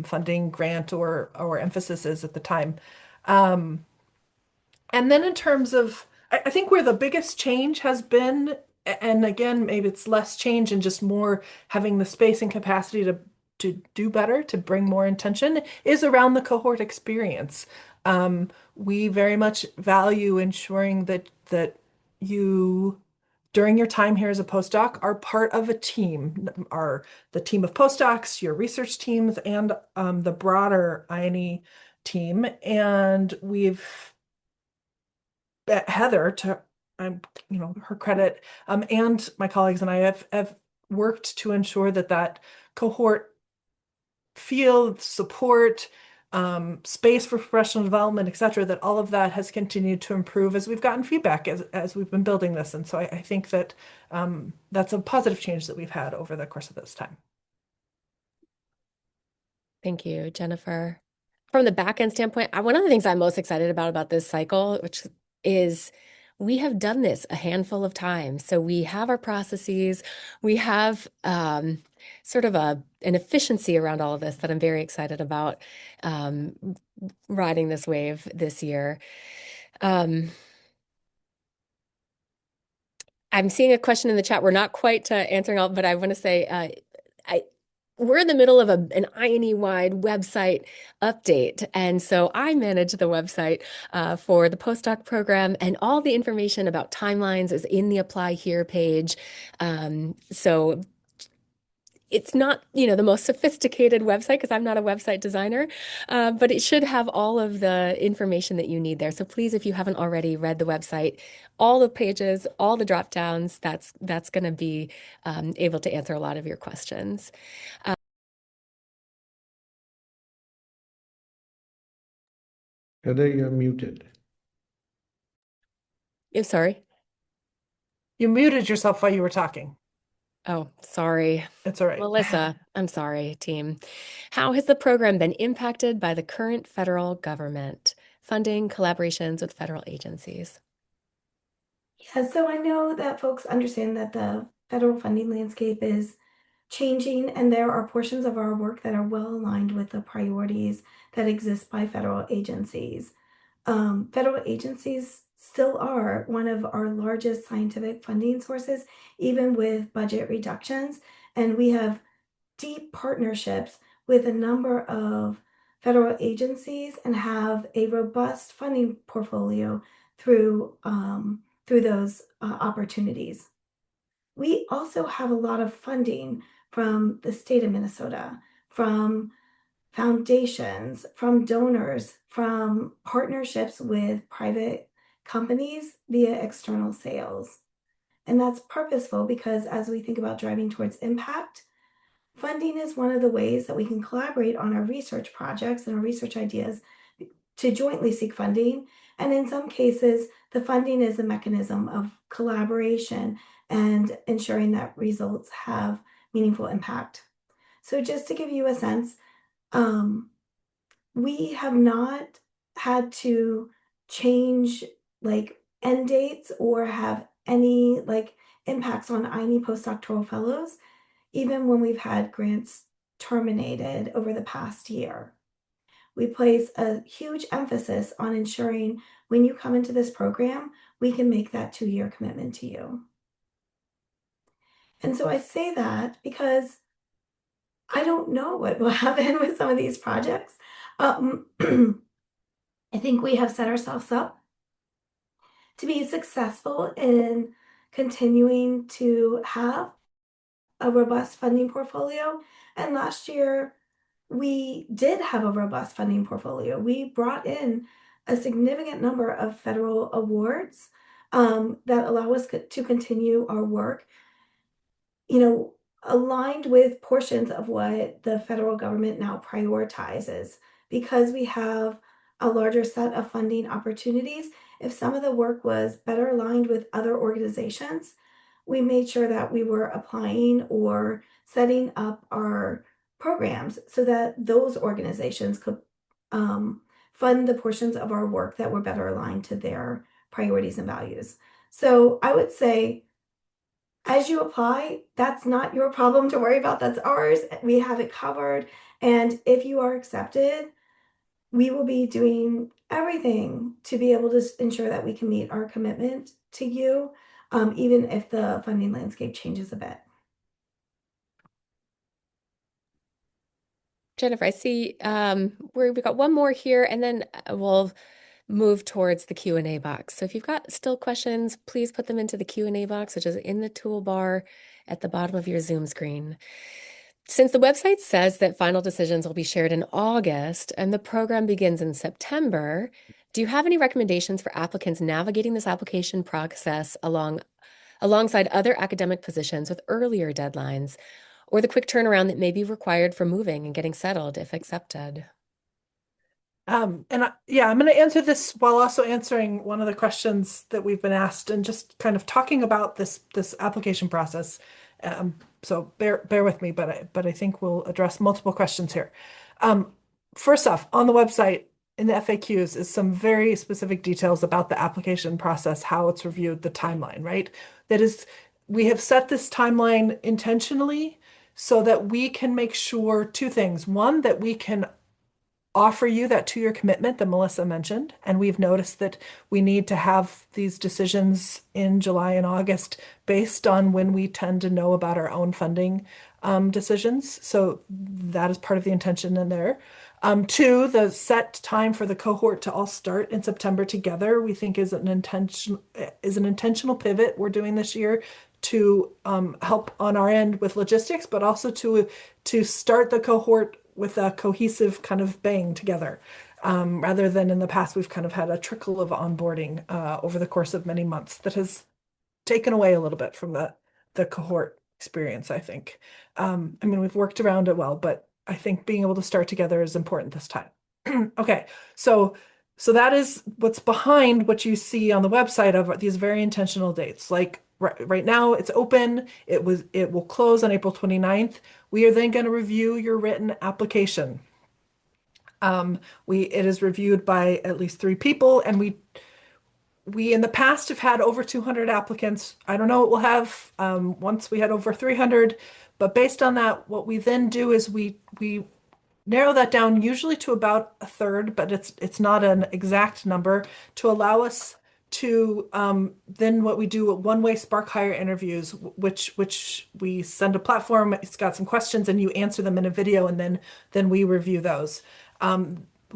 funding grant or emphasis is at the time. Um, and then in terms of, I think where the biggest change has been, and again, maybe it's less change and just more having the space and capacity to do better, to bring more intention, is around the cohort experience. We very much value ensuring that you, during your time here as a postdoc, are part of a team, are the team of postdocs, your research teams, and the broader INE team. And we've Heather, to her credit, and my colleagues and I have worked to ensure that cohort field support, space for professional development, et cetera, that all of that has continued to improve as we've gotten feedback as we've been building this. And so I think that that's a positive change that we've had over the course of this time. Thank you, Jennifer. From the back end standpoint, one of the things I'm most excited about this cycle, which is we have done this a handful of times. So we have our processes, we have sort of an efficiency around all of this that I'm very excited about, um, riding this wave this year. Um, I'm seeing a question in the chat. We're not quite answering all, but I want to say we're in the middle of an IonE-wide website update. And so I manage the website for the postdoc program, and all the information about timelines is in the Apply Here page. So it's not, the most sophisticated website because I'm not a website designer, but it should have all of the information that you need there. So please, if you haven't already read the website, all the pages, all the drop downs, that's going to be able to answer a lot of your questions. Heather, you're muted. I'm sorry. You muted yourself while you were talking. Oh, sorry. It's all right. Melissa, I'm sorry, team. How has the program been impacted by the current federal government funding collaborations with federal agencies? Yeah, so I know that folks understand that the federal funding landscape is changing, and there are portions of our work that are well aligned with the priorities that exist by federal agencies. Federal agencies still are one of our largest scientific funding sources, even with budget reductions. And we have deep partnerships with a number of federal agencies and have a robust funding portfolio through those opportunities. We also have a lot of funding from the state of Minnesota, from foundations, from donors, from partnerships with private companies via external sales. And that's purposeful because as we think about driving towards impact, funding is one of the ways that we can collaborate on our research projects and our research ideas to jointly seek funding. And in some cases, the funding is a mechanism of collaboration and ensuring that results have meaningful impact. So just to give you a sense, we have not had to change like end dates or have any like impacts on INE postdoctoral fellows, even when we've had grants terminated over the past year. We place a huge emphasis on ensuring when you come into this program, we can make that 2-year commitment to you. And so I say that because I don't know what will happen with some of these projects. I think we have set ourselves up to be successful in continuing to have a robust funding portfolio. And last year, we did have a robust funding portfolio. We brought in a significant number of federal awards that allow us to continue our work, aligned with portions of what the federal government now prioritizes. Because we have a larger set of funding opportunities, if some of the work was better aligned with other organizations, we made sure that we were applying or setting up our programs so that those organizations could fund the portions of our work that were better aligned to their priorities and values. So I would say, as you apply, that's not your problem to worry about. That's ours. We have it covered. And if you are accepted, we will be doing everything to be able to ensure that we can meet our commitment to you, even if the funding landscape changes a bit. Jennifer, I see we've got one more here, and then we'll move towards the Q&A box. So if you've got still questions, please put them into the Q&A box, which is in the toolbar at the bottom of your Zoom screen. Since the website says that final decisions will be shared in August and the program begins in September, do you have any recommendations for applicants navigating this application process alongside other academic positions with earlier deadlines, or the quick turnaround that may be required for moving and getting settled if accepted? I'm going to answer this while also answering one of the questions that we've been asked and just kind of talking about this application process. So bear with me, but I think we'll address multiple questions here. First off, on the website in the FAQs is some very specific details about the application process, how it's reviewed, the timeline, right? That is, we have set this timeline intentionally so that we can make sure two things. One, that we can offer you that 2-year commitment that Melissa mentioned. And we've noticed that we need to have these decisions in July and August based on when we tend to know about our own funding decisions. So that is part of the intention in there. Two, the set time for the cohort to all start in September together, we think is an intentional pivot we're doing this year to help on our end with logistics, but also to start the cohort with a cohesive kind of bang together. Rather than in the past, we've kind of had a trickle of onboarding over the course of many months that has taken away a little bit from the cohort experience, I think. I mean, we've worked around it well, but I think being able to start together is important this time. Okay, so that is what's behind what you see on the website of these very intentional dates. Like right now, it's open. It will close on April 29th. We are then going to review your written application. It is reviewed by at least 3 people, and we in the past have had over 200 applicants. I don't know what we'll have once we had over 300, but based on that, what we then do is we narrow that down usually to about a third, but it's not an exact number to allow us to then what we do one-way Spark Hire interviews, which we send a platform. It's got some questions, and you answer them in a video, and then we review those.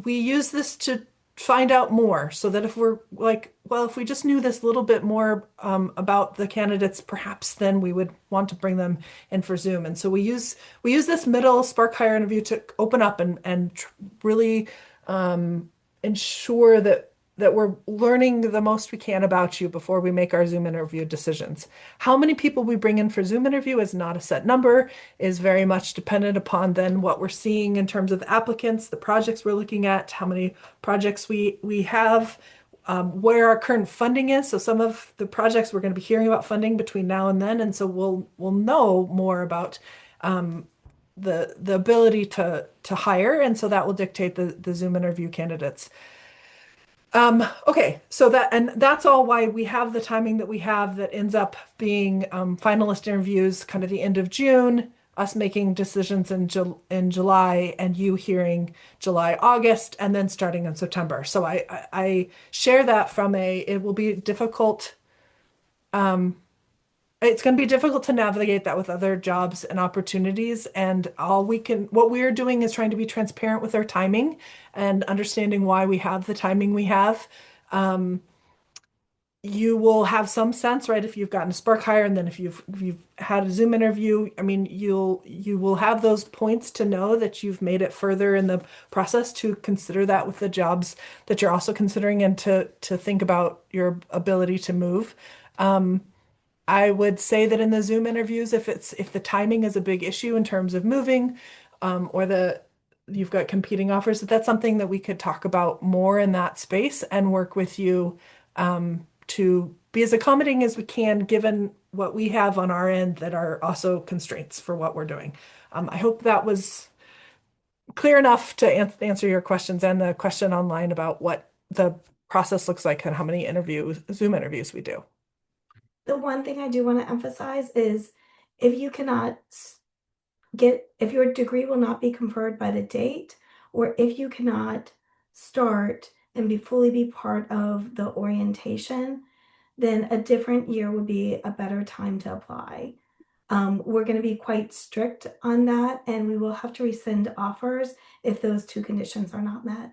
We use this to find out more so that if we're like, well, if we just knew this little bit more about the candidates, perhaps then we would want to bring them in for Zoom. And so we use this middle Spark Hire interview to open up and really ensure that we're learning the most we can about you before we make our Zoom interview decisions. How many people we bring in for Zoom interview is not a set number, is very much dependent upon then what we're seeing in terms of applicants, the projects we're looking at, how many projects we have, where our current funding is. So some of the projects we're going to be hearing about funding between now and then, and so we'll know more about the ability to hire, and so that will dictate the Zoom interview candidates. Okay, so that's all why we have the timing that we have that ends up being finalist interviews kind of the end of June, us making decisions in July, and you hearing July, August, and then starting in September. So I share that from it will be difficult. It's going to be difficult to navigate that with other jobs and opportunities. And what we're doing is trying to be transparent with our timing and understanding why we have the timing we have. You will have some sense, right? If you've gotten a Spark Hire, and then if you've had a Zoom interview, I mean, you will have those points to know that you've made it further in the process to consider that with the jobs that you're also considering, and to think about your ability to move. I would say that in the Zoom interviews, if the timing is a big issue in terms of moving, or you've got competing offers, that's something that we could talk about more in that space and work with you to be as accommodating as we can, given what we have on our end that are also constraints for what we're doing. I hope that was clear enough to answer your questions and the question online about what the process looks like and how many Zoom interviews we do. The one thing I do want to emphasize is if your degree will not be conferred by the date, or if you cannot start and fully be part of the orientation, then a different year would be a better time to apply. We're going to be quite strict on that, and we will have to rescind offers if those 2 conditions are not met.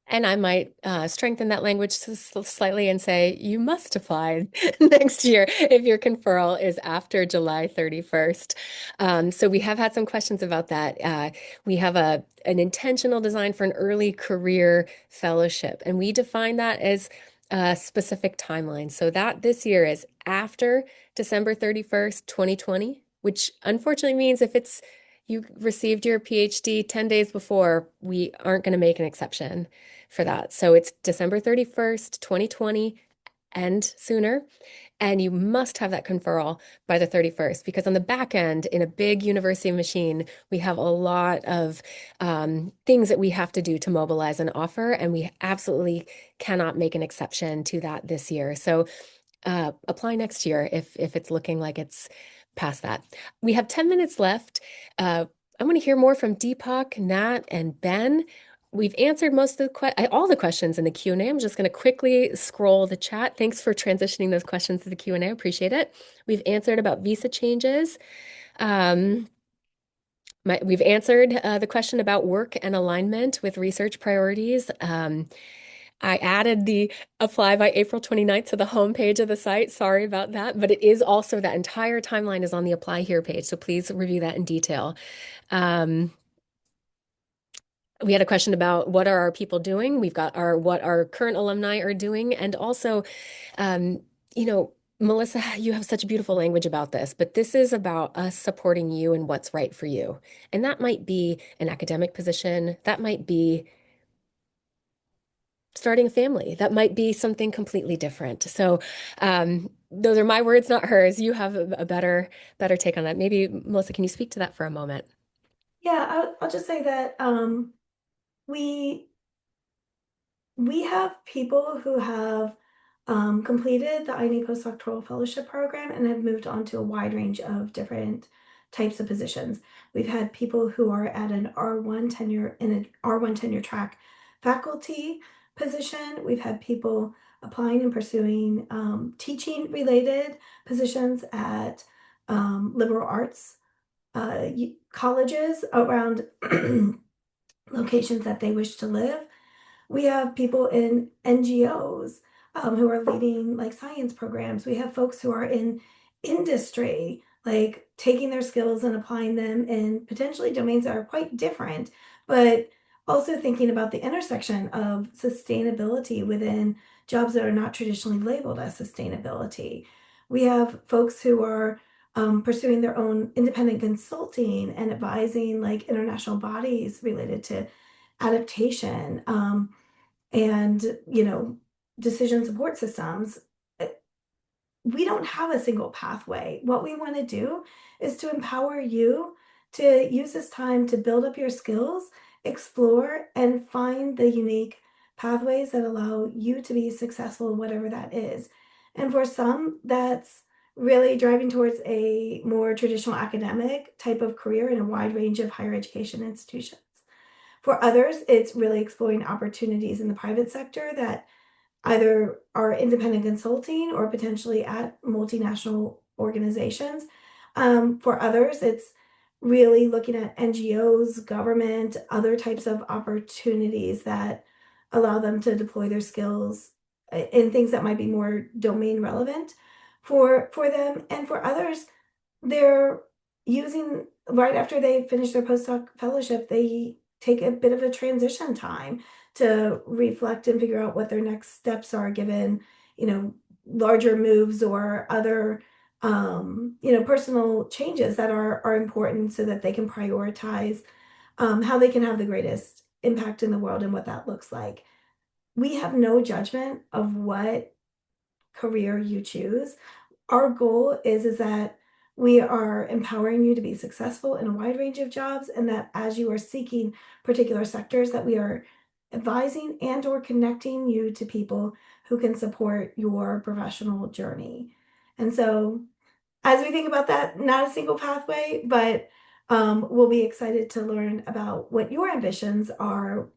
And I might strengthen that language slightly and say you must apply next year if your conferral is after July 31st. So we have had some questions about that. We have an intentional design for an early career fellowship, and we define that as a specific timeline. So that this year is after December 31st, 2020, which unfortunately means if you received your PhD 10 days before, we aren't going to make an exception for that. So it's December 31st, 2020 and sooner. And you must have that conferral by the 31st, because on the back end, in a big university machine, we have a lot of things that we have to do to mobilize an offer, and we absolutely cannot make an exception to that this year. So apply next year if it's looking like it's past that. We have 10 minutes left. I want to hear more from Deepak, Nat, and Ben. We've answered most of all the questions in the Q&A. I'm just going to quickly scroll the chat. Thanks for transitioning those questions to the Q&A. Appreciate it. We've answered about visa changes. Um, we've answered the question about work and alignment with research priorities. I added the apply by April 29th to the homepage of the site. Sorry about that, but it is also that entire timeline is on the apply here page. So please review that in detail. We had a question about what are our people doing? We've got what our current alumni are doing. And also, um, Melissa, you have such beautiful language about this, but this is about us supporting you and what's right for you. And that might be an academic position. That might be starting a family. That might be something completely different. So, those are my words, not hers. You have a better take on that. Maybe, Melissa, can you speak to that for a moment? Yeah, I'll just say that we we have people who have completed the IonE postdoctoral fellowship program and have moved on to a wide range of different types of positions. We've had people who are at an R1 tenure in an R1 tenure track faculty position. We've had people applying and pursuing teaching related positions at liberal arts colleges around locations that they wish to live. We have people in NGOs who are leading like science programs. We have folks who are in industry, like taking their skills and applying them in potentially domains that are quite different, but also thinking about the intersection of sustainability within jobs that are not traditionally labeled as sustainability. We have folks who are pursuing their own independent consulting and advising like international bodies related to adaptation. And decision support systems. We don't have a single pathway. What we want to do is to empower you to use this time to build up your skills, explore, and find the unique pathways that allow you to be successful in whatever that is. And for some, that's really driving towards a more traditional academic type of career in a wide range of higher education institutions. For others, it's really exploring opportunities in the private sector that either are independent consulting or potentially at multinational organizations. For others, it's really looking at NGOs, government, other types of opportunities that allow them to deploy their skills in things that might be more domain relevant for them. And for others, they're using right after they finish their postdoc fellowship, they take a bit of a transition time to reflect and figure out what their next steps are given, larger moves or other personal changes that are important so that they can prioritize how they can have the greatest impact in the world and what that looks like. We have no judgment of what career you choose. Our goal is that we are empowering you to be successful in a wide range of jobs, and that as you are seeking particular sectors, that we are advising and or connecting you to people who can support your professional journey. And so as we think about that, not a single pathway, but we'll be excited to learn about what your ambitions are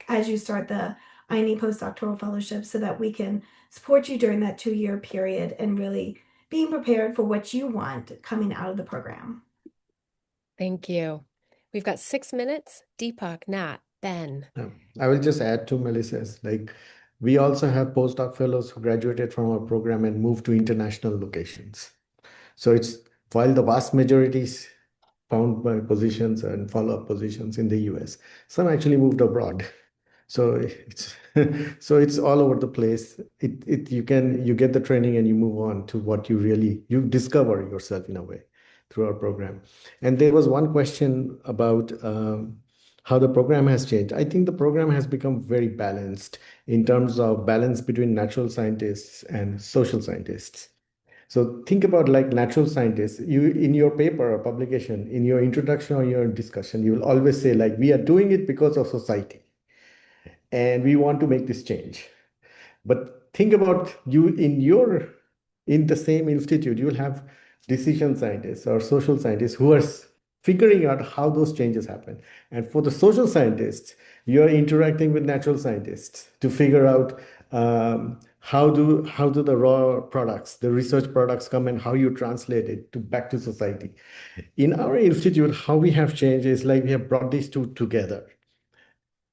as you start the IonE postdoctoral fellowship so that we can support you during that 2-year period and really being prepared for what you want coming out of the program. Thank you. We've got 6 minutes. Deepak, Nat, Ben. I will just add to Melissa's, we also have postdoc fellows who graduated from our program and moved to international locations. So it's while the vast majority is found by positions and follow-up positions in the US, some actually moved abroad. So it's all over the place. You get the training and you move on to what you discover yourself in a way through our program. And there was one question about how the program has changed. I think the program has become very balanced in terms of balance between natural scientists and social scientists. So think about like natural scientists, you in your paper or publication, in your introduction or your discussion, you will always say like, we are doing it because of society and we want to make this change. But think about you in the same institute, you will have decision scientists or social scientists who are figuring out how those changes happen. And for the social scientists, you're interacting with natural scientists to figure out how do the raw products, the research products come and how you translate it to back to society. In our institute, how we have changed is like we have brought these two together.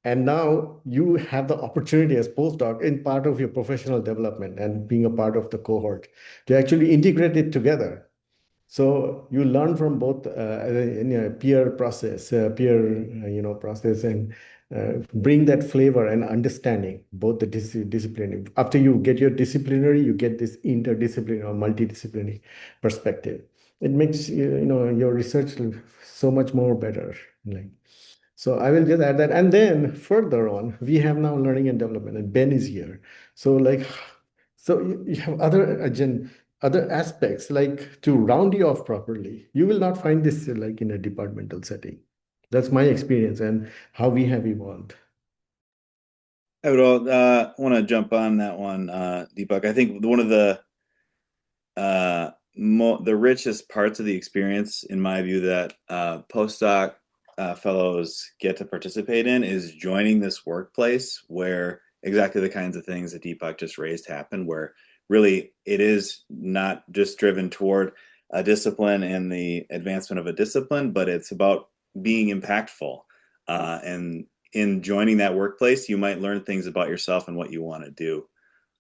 And now you have the opportunity as postdoc in part of your professional development and being a part of the cohort to actually integrate it together. So you learn from both in a peer process, process, and bring that flavor and understanding both the disciplinary. After you get your disciplinary, you get this interdisciplinary or multidisciplinary perspective. It makes your research so much more better. Like so, I will just add that, and then further on, we have now learning and development, and Ben is here. So you have other aspects like to round you off properly. You will not find this like in a departmental setting. That's my experience and how we have evolved. I would want to jump on that one, Deepak. I think one of the richest parts of the experience, in my view, that postdoc fellows get to participate in is joining this workplace where exactly the kinds of things that Deepak just raised happen, where really it is not just driven toward a discipline and the advancement of a discipline, but it's about being impactful. And in joining that workplace, you might learn things about yourself and what you want to do,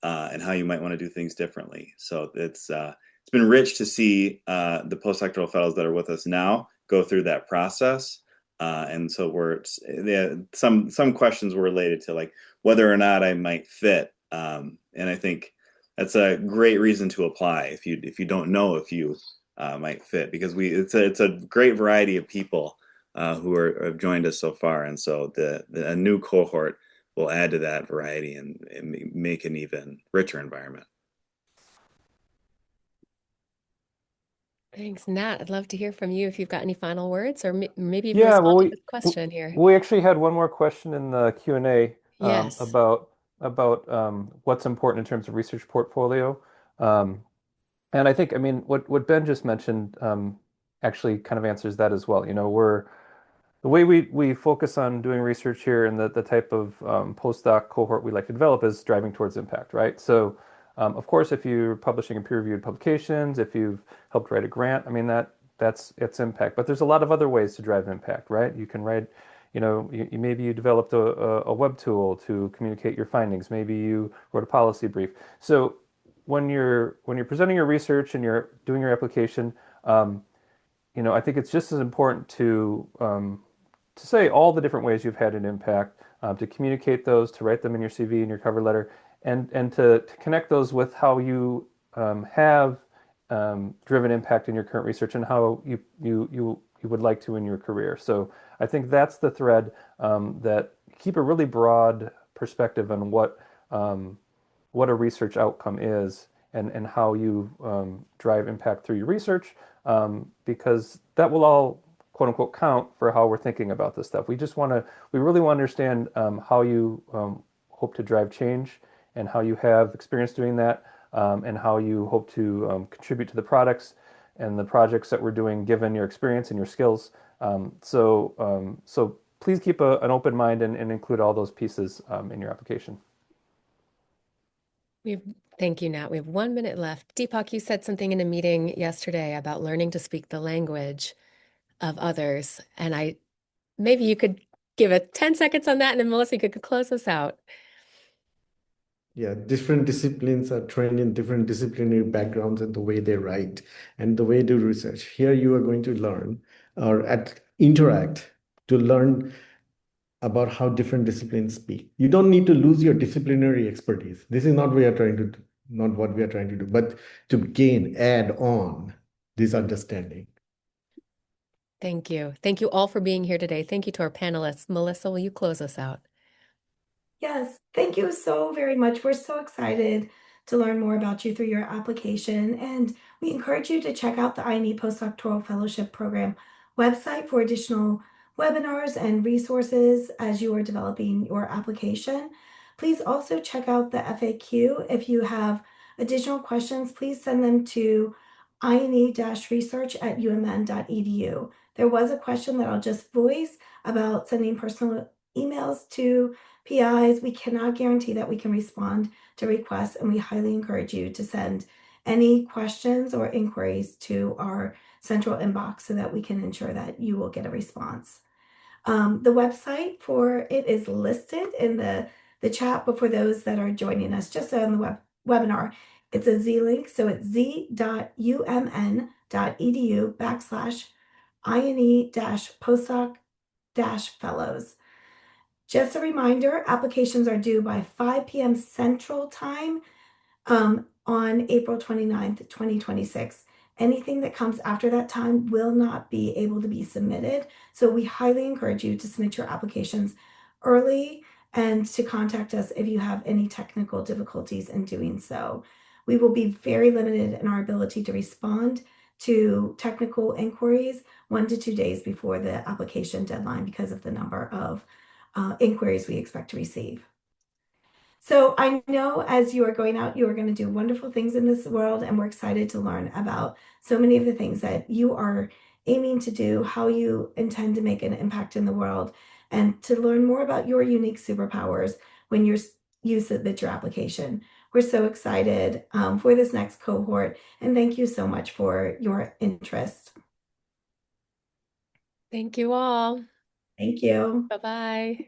and how you might want to do things differently. So it's been rich to see the postdoctoral fellows that are with us now go through that process. And so some questions were related to like whether or not I might fit. And I think that's a great reason to apply if you don't know if you might fit, because it's a great variety of people who have joined us so far, and so a new cohort will add to that variety and make an even richer environment. Thanks, Nat. I'd love to hear from you if you've got any final words or maybe even Yeah, well, respond to this question here. we actually had one more question in the Q&A Yes. about what's important in terms of research portfolio. And I think, I mean, what Ben just mentioned actually kind of answers that as well. You know, the way we focus on doing research here and the type of postdoc cohort we like to develop is driving towards impact, right? So, of course, if you're publishing in peer-reviewed publications, if you've helped write a grant, I mean, it's impact. But there's a lot of other ways to drive impact, right? You can write, maybe you developed a web tool to communicate your findings. Maybe you wrote a policy brief. So when you're presenting your research and you're doing your application, I think it's just as important to say all the different ways you've had an impact, to communicate those, to write them in your CV and your cover letter, and to connect those with how you have driven impact in your current research and how you would like to in your career. So I think that's the thread, that keep a really broad perspective on what a research outcome is and how you drive impact through your research, because that will all quote unquote count for how we're thinking about this stuff. We really want to understand how you hope to drive change and how you have experience doing that, and how you hope to contribute to the products and the projects that we're doing given your experience and your skills. So please keep an open mind and include all those pieces in your application. Thank you, Nat. We have 1 minute left. Deepak, you said something in a meeting yesterday about learning to speak the language of others. And maybe you could give a 10 seconds on that, and then Melissa, you could close us out. Yeah, different disciplines are trained in different disciplinary backgrounds and the way they write and the way they do research. Here you are going to learn or interact to learn about how different disciplines speak. You don't need to lose your disciplinary expertise. This is not what we are trying to do, not what we are trying to do, but to add on this understanding. Thank you. Thank you all for being here today. Thank you to our panelists. Melissa, will you close us out? Yes, thank you so very much. We're so excited to learn more about you through your application, and we encourage you to check out the IonE Postdoctoral Fellowship Program website for additional webinars and resources as you are developing your application. Please also check out the FAQ. If you have additional questions, please send them to ione-research@umn.edu. There was a question that I'll just voice about sending personal emails to PIs. We cannot guarantee that we can respond to requests, and we highly encourage you to send any questions or inquiries to our central inbox so that we can ensure that you will get a response. The website for it is listed in the chat, but for those that are joining us just on the webinar, it's a Z link, so it's z.umn.edu/INE-postdoc-fellows. Just a reminder, applications are due by 5 p.m. Central Time on April 29th, 2026. Anything that comes after that time will not be able to be submitted. So we highly encourage you to submit your applications early and to contact us if you have any technical difficulties in doing so. We will be very limited in our ability to respond to technical inquiries 1 to 2 days before the application deadline because of the number of inquiries we expect to receive. So I know as you are going out, you are going to do wonderful things in this world, and we're excited to learn about so many of the things that you are aiming to do, how you intend to make an impact in the world, and to learn more about your unique superpowers when you submit your application. We're so excited for this next cohort, and thank you so much for your interest. Thank you all. Thank you. Bye-bye.